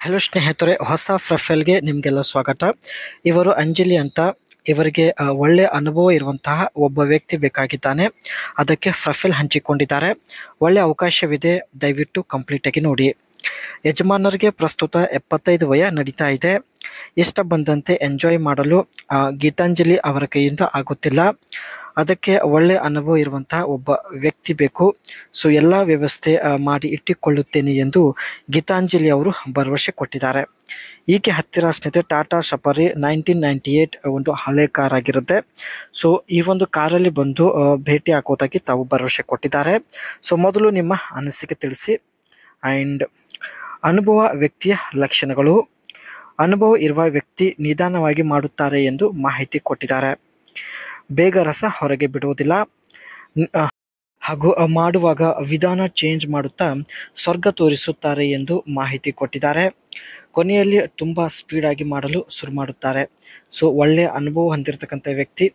Hello ಸ್ನೇಹಿತರೆ, ಹೊಸ ಪ್ರೊಫೈಲ್ಗೆ ನಿಮಗೆಲ್ಲ ಸ್ವಾಗತ. ಇವರು ಅಂಜಲಿ ಅಂತ. ಇವರಿಗೆ ಒಳ್ಳೆ ಅನುಭವ ಇರುವಂತಹ ಒಬ್ಬ ವ್ಯಕ್ತಿ ಬೇಕಾಗಿದ್ದಾನೆ. ಅದಕ್ಕೆ ಪ್ರೊಫೈಲ್ ಹಂಚಿಕೊಂಡಿದ್ದಾರೆ. ಒಳ್ಳೆ ಅವಕಾಶವಿದೆ, ದಯವಿಟ್ಟು ಕಂಪ್ಲೀಟ್ ಆಗಿ ನೋಡಿ. ಯಜಮಾನರಿಗೆ ಪ್ರಸ್ತುತ 75 ವಯ ನಡೀತಾ ಇದೆ. ಇಷ್ಟ ಬಂದಂತೆ ಎಂಜಾಯ್ ಮಾಡಲು ಗೀತಾಂಜಲಿ ಅವರ ಕೈಯಿಂದ ಆಗುತ್ತಿಲ್ಲ. ಅದಕ್ಕೆ ಒಳ್ಳೆ ಅನುಭವ ಇರುವಂತಹ ಒಬ್ಬ ವ್ಯಕ್ತಿ ಬೇಕು. ಸೊ ಎಲ್ಲ ವ್ಯವಸ್ಥೆ ಮಾಡಿ ಇಟ್ಟುಕೊಳ್ಳುತ್ತೇನೆ ಎಂದು ಗೀತಾಂಜಲಿ ಅವರು ಭರವಸೆ ಕೊಟ್ಟಿದ್ದಾರೆ. ಈಕೆ ಹತ್ತಿರ ಸ್ನೇಹಿತರೆ ಟಾಟಾ ಸಫಾರಿ 1998 ಒಂದು ಹಳೆ ಕಾರ್ ಆಗಿರುತ್ತೆ. ಸೊ ಈ ಒಂದು ಕಾರಲ್ಲಿ ಬಂದು ಭೇಟಿ ಹಾಕೋದಾಗಿ ತಾವು ಭರವಸೆ ಕೊಟ್ಟಿದ್ದಾರೆ. ಸೊ ಮೊದಲು ನಿಮ್ಮ ಅನಿಸಿಕೆ ತಿಳಿಸಿ. ಆ್ಯಂಡ್ ಅನುಭವ ವ್ಯಕ್ತಿಯ ಲಕ್ಷಣಗಳು. ಅನುಭವ ಇರುವ ವ್ಯಕ್ತಿ ನಿಧಾನವಾಗಿ ಮಾಡುತ್ತಾರೆ ಎಂದು ಮಾಹಿತಿ ಕೊಟ್ಟಿದ್ದಾರೆ. ಬೇಗ ರಸ ಹೊರಗೆ ಬಿಡುವುದಿಲ್ಲ ಹಾಗೂ ಮಾಡುವಾಗ ವಿಧಾನ ಚೇಂಜ್ ಮಾಡುತ್ತಾ ಸ್ವರ್ಗ ತೋರಿಸುತ್ತಾರೆ ಎಂದು ಮಾಹಿತಿ ಕೊಟ್ಟಿದ್ದಾರೆ. ಕೊನೆಯಲ್ಲಿ ತುಂಬ ಸ್ಪೀಡಾಗಿ ಮಾಡಲು ಶುರು ಮಾಡುತ್ತಾರೆ. ಸೊ ಒಳ್ಳೆಯ ಅನುಭವ ಹೊಂದಿರತಕ್ಕಂಥ ವ್ಯಕ್ತಿ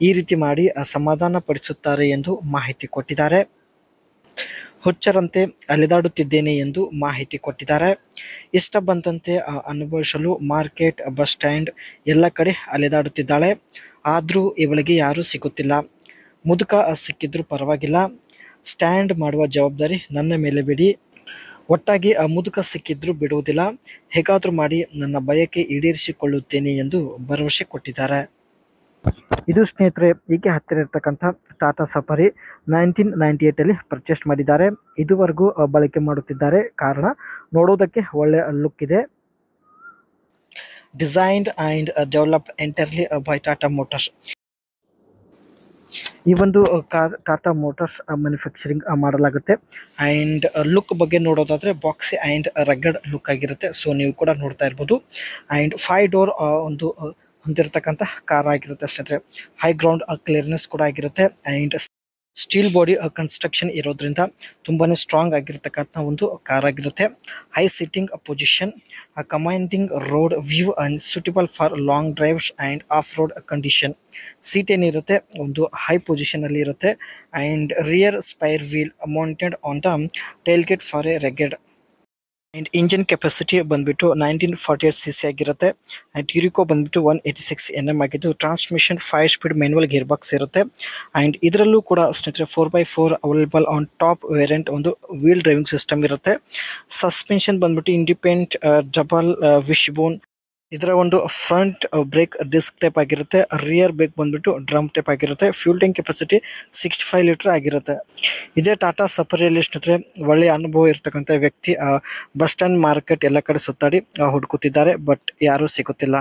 ಈ ರೀತಿ ಮಾಡಿ ಸಮಾಧಾನ ಪಡಿಸುತ್ತಾರೆ ಎಂದು ಮಾಹಿತಿ ಕೊಟ್ಟಿದ್ದಾರೆ. ಹುಚ್ಚರಂತೆ ಅಲೆದಾಡುತ್ತಿದ್ದೇನೆ ಎಂದು ಮಾಹಿತಿ ಕೊಟ್ಟಿದ್ದಾರೆ. ಇಷ್ಟ ಬಂದಂತೆ ಅನುಭವಿಸಲು ಮಾರ್ಕೆಟ್, ಬಸ್ ಸ್ಟ್ಯಾಂಡ್ ಎಲ್ಲ ಕಡೆ ಅಲೆದಾಡುತ್ತಿದ್ದಾಳೆ. ಆದರೂ ಇವಳಿಗೆ ಯಾರೂ ಸಿಗುತ್ತಿಲ್ಲ. ಮುದುಕ ಸಿಕ್ಕಿದ್ರೂ ಪರವಾಗಿಲ್ಲ, ಸ್ಟ್ಯಾಂಡ್ ಮಾಡುವ ಜವಾಬ್ದಾರಿ ನನ್ನ ಮೇಲೆ ಬಿಡಿ. ಒಟ್ಟಾಗಿ ಮುದುಕ ಸಿಕ್ಕಿದ್ರೂ ಬಿಡುವುದಿಲ್ಲ, ಹೇಗಾದರೂ ಮಾಡಿ ನನ್ನ ಬಯಕೆ ಈಡೇರಿಸಿಕೊಳ್ಳುತ್ತೇನೆ ಎಂದು ಭರವಸೆ ಕೊಟ್ಟಿದ್ದಾರೆ. ಇದು ಸ್ನೇಹಿತರೆ ಈಕೆ ಹತ್ತಿರ ಇರ್ತಕ್ಕಂಥ ಟಾಟಾ ಸಫಾರಿ 1998 ಪರ್ಚೇಸ್ ಮಾಡಿದ್ದಾರೆ. ಇದುವರೆಗೂ ಬಳಕೆ ಮಾಡುತ್ತಿದ್ದಾರೆ. ಕಾರಣ ನೋಡೋದಕ್ಕೆ ಒಳ್ಳೆ ಲುಕ್ ಇದೆ. Designed and developed entirely by Tata motors. ಈ ಒಂದು ಕಾರ್ ಟಾಟಾ ಮೋಟರ್ಸ್ ಮ್ಯಾನುಫ್ಯಾಕ್ಚರಿಂಗ್ ಮಾಡಲಾಗುತ್ತೆ. ಆ್ಯಂಡ್ ಲುಕ್ ಬಗ್ಗೆ ನೋಡೋದಾದರೆ ಬಾಕ್ಸಿ ಆ್ಯಂಡ್ ರಗ್ಗಡ್ ಲುಕ್ ಆಗಿರುತ್ತೆ. ಸೊ ನೀವು ಕೂಡ ನೋಡ್ತಾ ಇರ್ಬೋದು. ಆ್ಯಂಡ್ 5 ಡೋರ್ ಒಂದು ಹೊಂದಿರತಕ್ಕಂಥ ಕಾರ್ ಆಗಿರುತ್ತೆ ಸ್ನೇಹಿತರೆ. ಹೈ ಗ್ರೌಂಡ್ ಕ್ಲಿಯರ್ನೆಸ್ ಕೂಡ ಆಗಿರುತ್ತೆ. ಆ್ಯಂಡ್ ಸ್ಟೀಲ್ ಬಾಡಿ ಕನ್ಸ್ಟ್ರಕ್ಷನ್ ಇರೋದ್ರಿಂದ ತುಂಬಾ ಸ್ಟ್ರಾಂಗ್ ಆಗಿರ್ತಕ್ಕಂಥ ಒಂದು ಕಾರ್ ಆಗಿರುತ್ತೆ. High sitting position, commanding road view and suitable for long drives and off road condition. Seat ಏನಿರುತ್ತೆ ಒಂದು ಹೈ ಪೊಸಿಷನಲ್ಲಿ ಇರುತ್ತೆ. And rear spare wheel mounted on the tailgate for a rugged. And engine capacity ಬಂದ್ಬಿಟ್ಟು 1948 cc ಆಗಿರುತ್ತೆ. And ಟ್ಯೂರಿಕೋ ಬಂದ್ಬಿಟ್ಟು 186 Nm ಆಗಿದ್ದು transmission 5 speed manual gear box ಇರುತ್ತೆ. And ಇದರಲ್ಲೂ ಕೂಡ ಸ್ನೇಹಿತರೆ 4x4 available on top variant ಒಂದು ವೀಲ್ ಡ್ರೈವಿಂಗ್ ಸಿಸ್ಟಮ್ ಇರುತ್ತೆ. ಸಸ್ಪೆನ್ಷನ್ ಬಂದ್ಬಿಟ್ಟು ಇಂಡಿಪೆಂಡೆಂಟ್ ಡಬಲ್ ವಿಶ್ಬೋನ್. ಇದರ ಒಂದು ಫ್ರಂಟ್ ಬ್ರೇಕ್ ಡಿಸ್ಕ್ ಟೈಪ್ ಆಗಿರುತ್ತೆ. ರಿಯರ್ ಬ್ರೇಕ್ ಬಂದ್ಬಿಟ್ಟು ಡ್ರಮ್ ಟೈಪ್ ಆಗಿರುತ್ತೆ. ಫ್ಯೂಲ್ ಟ್ಯಾಂಕ್ ಕೆಪಾಸಿಟಿ 65 ಲೀಟರ್ ಆಗಿರುತ್ತೆ. ಇದೇ ಟಾಟಾ ಸಫಾರಿಯಲ್ಲಿ ಸ್ನೇಹಿತರೆ ಒಳ್ಳೆಯ ಅನುಭವ ಇರ್ತಕ್ಕಂಥ ವ್ಯಕ್ತಿ ಬಸ್ ಸ್ಟ್ಯಾಂಡ್, ಮಾರ್ಕೆಟ್ ಎಲ್ಲ ಕಡೆ ಸುತ್ತಾಡಿ ಹುಡುಕುತ್ತಿದ್ದಾರೆ. ಬಟ್ ಯಾರೂ ಸಿಗುತ್ತಿಲ್ಲ.